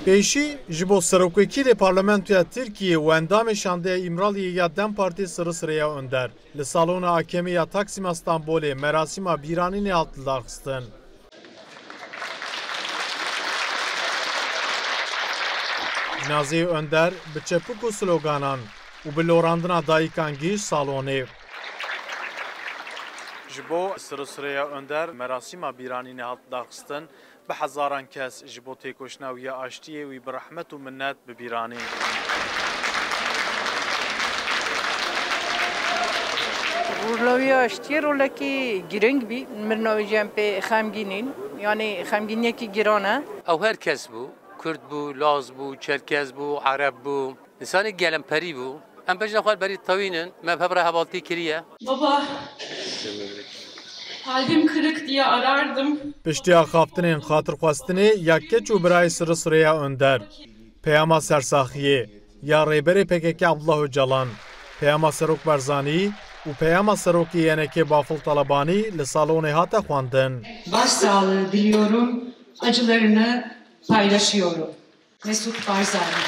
پیشی جبو سروکوکیل پارلمانتویا ترکیه و اندام شانده ایمرالی یا دم پارتی سرسریا اندر لسالون حاکمی یا تاکسیم استانبول مراسم بیرانی نهات داخستن. جنازه اندر به چپک و سلوگانان و به لوراندنا دایکانگیش سالونه. جبو سرسریا اندر مراسم بیرانی نهات داخستن به هزاران کس جبو تکوشناوی آشتیه وی برحمت و منت ببیرانی. رولوی آشتیه رولکی گرنگ بی مرناوی جنب خمگینین یعنی خمگینی کی گرانه. او هر کس بو کرد بو لاز بو چرکز بو عرب بو انسانی گلم پری بو ام بجنا خوار بری طوینن ما ببره حوالتی کریه. Baba. Kalbim kırık diye arardım. Piştiya xaftinên xatirxwestinê ya keç û birayê Sirîsûreya Önder. Peyama sersaxiyê ya rêberê PKK Abdullah Öcalan. Peyama Serok Barzanî û peyama Serokê Yenekê Bafıl Talebanî li salonê hate xwendin. Başsağlığı diliyorum, acılarını paylaşıyorum. Mesut Barzani.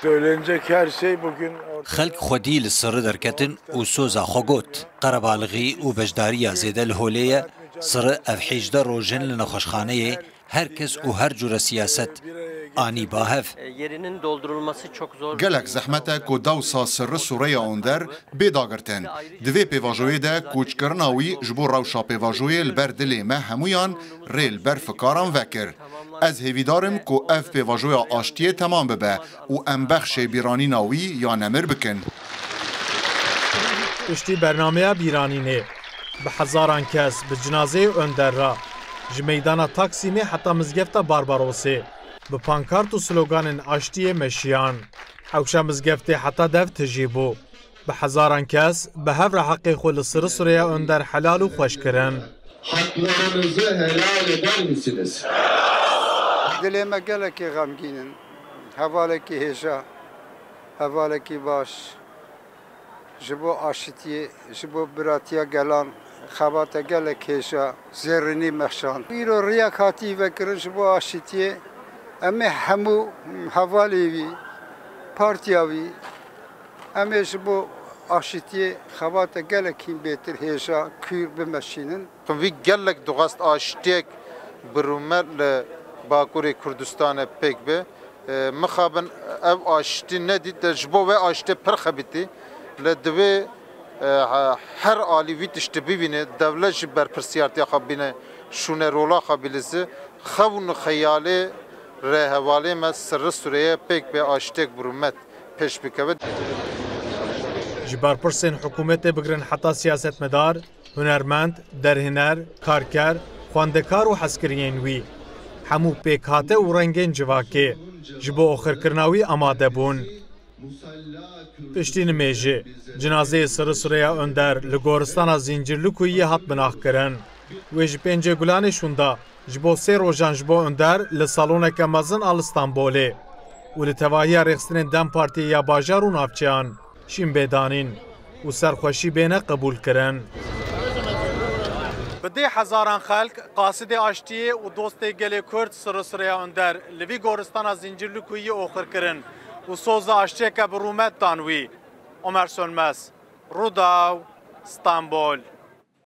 Söylenecek her şey bugün خلق خودی لسر درکتن و سوزا خوگوت قربالغی و بجداری زیده لحولیه سر افحیجده روژن لنخوشخانه هر کس و هر جور سیاست آنی باهف Yerinin doldurulması çok zor. Gelek zehmete ku dewsa sirri Sûreya Önder bêdagirtin. Divê pêvajoyê de kûçkirina wî ji bo rewşa pêvajoyê li ber dilê me hemûyan rê li ber fikaran vekir. Ez hêvîdarim ku ev pêvajoya aştiyê temam bibe û em bexşê bîranîna wî ya nemir bikin. Piştî bernameya bîranînê bi hezaran kes bi cinazeyê Önder ra ji meydana Taksimê heta mizgefta Barbarosê bi pankart û sloganên aştiyê meşiyan. Hewşa mizgeftê heta dev tijî bû. Bi hezaran kes bi hev re heqê xwe li Sirîsûreya Önder helal û xweş kirin. Haklarınızı helal eder misiniz? Dilê me gelekî xemgîn in, hevalekî hêja, hevalekî baş. Ji bo aşitiyê, ji bo biratiya gelan, xebate gelek hêja, zêrînî mexşan. Îro riyak hatî vekirin ji bo aşitiyê, em ê hemû hevalê wî, partiya wî, em ê ji bo aşitiyê xebate gelekî bêtir hêja, kûr bimeşînin. Vî gelek dixwast aştiyek bi rûmet li Bakurê Kurdistanê pêk be. Mixabin ev aştî nedî de ji bo ve aştê pir xebitî li divê her alî wî tiştî bibîne devlet ji berpirsiyartiya xwe bîne şûnerola xwe bilîze xew û xeyalê rêhevalê me Sirîsûreyê pêk be aştêk bi rûmet pêş bikeve. Ji berpirsên hikûmetê bigirin heta siyasetmedar, hunermend, derhîner, karker, xwendekar û hezkiriyên wî. Hemû pêkhate û rengên civakê ji bo oxirkirina wî amade bûn. Piştî nimêjê, cinazeyê Sirîsûreya Önder li goristana Zincirlikuyê hat binaxkirin. Wê ji pêncê gulanê şûnda ji bo sê rojan ji bo Önder li saloneke mezin a Stenbolê û li tevahiya rêxistinên Dem Partiyê ya bajar û navçeyan şîn bêdanîn û serxweşî bêne qebûl kirin. Bi dê hezaran xelk qasidê aştiyê û dostê gelê Kurd Sirîsûreya Önder li vî goristana Zincirlikuyê oxir kirin û soza aştiyeke bi rûmet dan wî. Ömer Sönmez, Rûdaw, Stenbol.